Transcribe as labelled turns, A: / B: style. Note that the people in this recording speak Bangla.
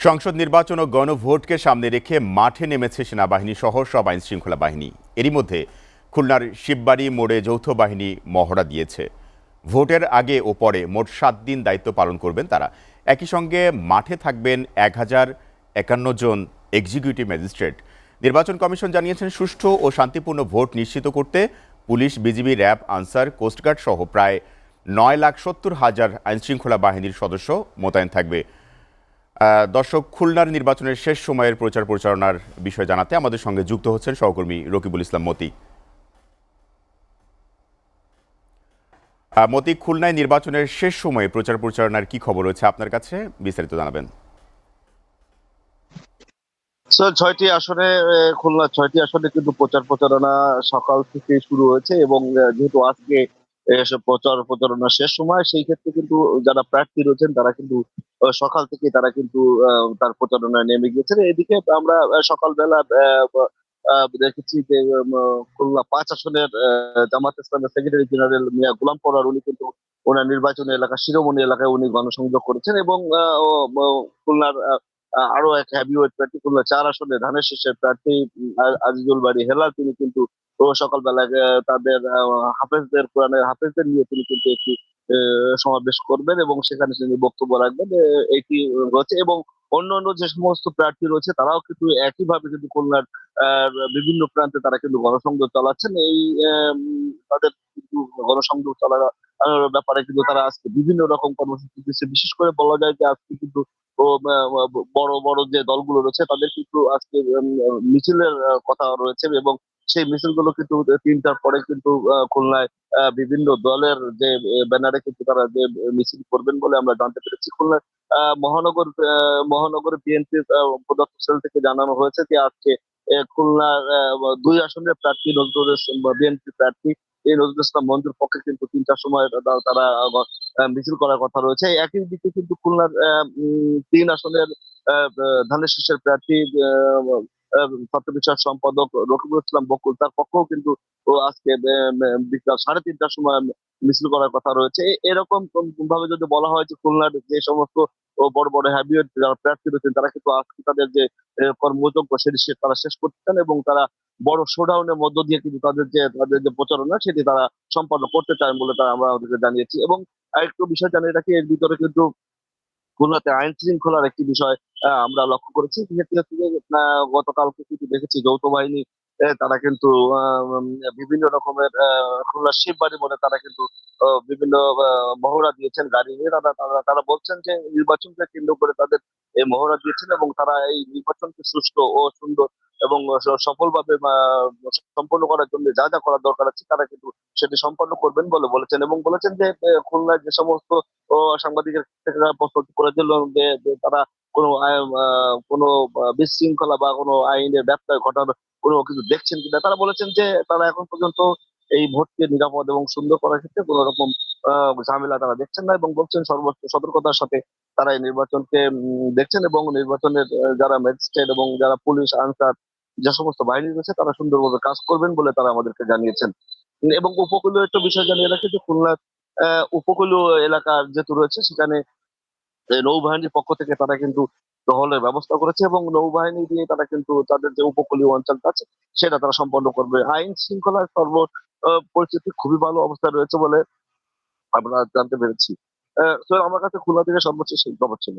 A: সংসদ নির্বাচন ও গণভোটকে সামনে রেখে মাঠে নেমেছে সেনাবাহিনী সহ সব আইন শৃঙ্খলা বাহিনী। এরই মধ্যে খুলনার শিববাড়ি মোড়ে যৌথ বাহিনী মহড়া দিয়েছে। ভোটের আগে ও পরে মোট 7 দিন দায়িত্ব পালন করবেন তারা। একই সঙ্গে মাঠে থাকবেন 1051 জন এক্সিকিউটিভ ম্যাজিস্ট্রেট। নির্বাচন কমিশন জানিয়েছেন, সুষ্ঠু ও শান্তিপূর্ণ ভোট নিশ্চিত করতে police, BGB, RAB, Ansar, coast guard সহ প্রায় 9,70,000 আইনশৃঙ্খলা বাহিনীর সদস্য মোতায়েন থাকবে। দর্শক, খুলনার নির্বাচনের শেষ সময়ের প্রচার প্রচারণার বিষয় জানাতে আমাদের সঙ্গে যুক্ত হচ্ছেন সহকর্মী রকিবুল ইসলাম মতি। মতি, খুলনায় নির্বাচনের শেষ সময়ে প্রচার প্রচারণার কি খবর রয়েছে আপনার কাছে, বিস্তারিত জানাবেন।
B: ছয়টি আসনে খুলনা 6টি আসনে কিন্তু প্রচার প্রচারণা সকাল থেকে শুরু হয়েছে এবং যেহেতু আজকে এসব প্রচার প্রচারণা শেষ সময়, সেই ক্ষেত্রে কিন্তু যারা প্রার্থী রয়েছেন তারা কিন্তু সকাল থেকে তারা কিন্তু তার প্রচারণায় নেমে গিয়েছেন। এদিকে আমরা সকালবেলা দেখেছি যে খুলনা 5 আসনের জামাত ইসলামের সেক্রেটারি জেনারেল মিয়া গোলাম পরোয়ার, উনি কিন্তু ওনার নির্বাচনী এলাকা শিরোমণি এলাকায় উনি গণসংযোগ করেছেন এবং খুলনার আরো এক হেভিওয়েট প্রার্থী খুলনা 4 আসনে ধানের শীষের প্রার্থী আজিজুল বাড়ি হেলাল, তিনি কিন্তু সকালবেলায় তাদের হাফেজদের কোরআনের হাফেজদের নিয়ে তিনি কিন্তু একটি সমাবেশ করবেন এবং সেখানে তিনি বক্তব্য রাখবেন। এটি রয়েছে এবং অন্যান্য যে সমস্ত প্রার্থী রয়েছে তারাও কিন্তু একইভাবে কিন্তু খুলনার বিভিন্ন প্রান্তে তারা কিন্তু গণসংযোগ চালাচ্ছেন। এই তাদের কিন্তু গণসংযোগ ব্যাপারে কিন্তু তারা আজকে বিভিন্ন রকম কর্মসূচি দিচ্ছে। বিশেষ করে বলা যায় যে আজকে কিন্তু ও বড় বড় যে দলগুলো রয়েছে তাদের কিন্তু আজকে মিছিলের কথা রয়েছে এবং সেই মিছিলগুলো কিন্তু 3টার পরে কিন্তু খুলনায় বিভিন্ন দলের যে ব্যানারে কিন্তু তারা যে মিছিল করবেন বলে আমরা জানতে পেরেছি। খুলনার মহানগর বিএনপির প্রদত্ত সেল থেকে জানানো হয়েছে যে আজকে খুলনার 2 আসনের প্রার্থী বিএনপি প্রার্থী এই নজরুল ইসলাম মঞ্জুর পক্ষে কিন্তু 3টার সময় তারা মিছিল করার কথা রয়েছে। একই দিকে কিন্তু খুলনার 3 আসনের ধানের শীষের প্রার্থী ছাত্র বিষয়ক সম্পাদক রকিবুল ইসলাম বকুল, তার পক্ষেও কিন্তু আজকে বিকাল 3:30টার সময় মিছিল করার কথা রয়েছে। এরকম ভাবে যদি বলা হয় যে খুলনার যে সমস্ত বড় বড় হ্যাভিওয়েট যারা প্রার্থী রয়েছেন তারা কিন্তু আজকে তাদের যে কর্মযোগ্য সেটি তারা শেষ করতে চান এবং তারা বড় শোডাউনের মধ্য দিয়ে কিন্তু তাদের যে প্রচারণা সেটি তারা সম্পন্ন করতে চান বলে তারা আমরা আমাদেরকে জানিয়েছি। এবং আরেকটু বিষয় জানিয়ে রাখি, এর ভিতরে কিন্তু খুলনাতে আইন শৃঙ্খলার একটি বিষয় আমরা লক্ষ্য করেছি। সেক্ষেত্রে হচ্ছে যে গতকালকে কিন্তু দেখেছি যৌথ বাহিনী তারা কিন্তু বিভিন্ন রকমের খুলনার শিববাড়ি মোড়ে তারা কিন্তু বিভিন্ন মহড়া দিয়েছেন গাড়ি নিয়ে। তারা তারা তারা বলছেন যে নির্বাচনকে কেন্দ্র করে তাদের এই মহড়া দিয়েছেন এবং তারা এই নির্বাচনকে সুষ্ঠু ও সুন্দর এবং সফলভাবে সম্পন্ন করার জন্য যা যা করার দরকার আছে তারা কিন্তু সেটি সম্পন্ন করবেন বলে বলেছেন এবং বলেছেন যে খুলনার যে সমস্ত সাংবাদিকের থেকে প্রশ্ন করেছিল যে তারা কোনো বিশৃঙ্খলা বা কোনো আইনের ব্যত্যয় ঘটানোর কোনো কিছু দেখছেন কিনা। তারা বলেছেন যে তারা এখন পর্যন্ত এই ভোটকে নিরাপদ এবং সুন্দর করার ক্ষেত্রে কোনো রকম ঝামেলা তারা দেখছেন না এবং বলছেন সর্বোচ্চ সতর্কতার সাথে তারা এই নির্বাচনকে দেখছেন এবং নির্বাচনের যারা ম্যাজিস্ট্রেট এবং যারা পুলিশ, আনসার, যে সমস্ত বাহিনী রয়েছে তারা সুন্দরভাবে কাজ করবেন বলে তারা আমাদেরকে জানিয়েছেন। এবং উপকূলীয় একটা বিষয় জানিয়ে রাখি যে খুলনার উপকূলীয় এলাকার যেহেতু রয়েছে সেখানে নৌবাহিনীর পক্ষ থেকে তারা কিন্তু টহলের ব্যবস্থা করেছে এবং নৌবাহিনী দিয়ে তারা কিন্তু তাদের যে উপকূলীয় অঞ্চলটা আছে সেটা তারা সম্পন্ন করবে। আইন শৃঙ্খলার পরিস্থিতি খুবই ভালো অবস্থায় রয়েছে বলে আমরা জানতে পেরেছি। তো আমার কাছে খুলনা থেকে সর্বোচ্চ সেই খবর ছিল।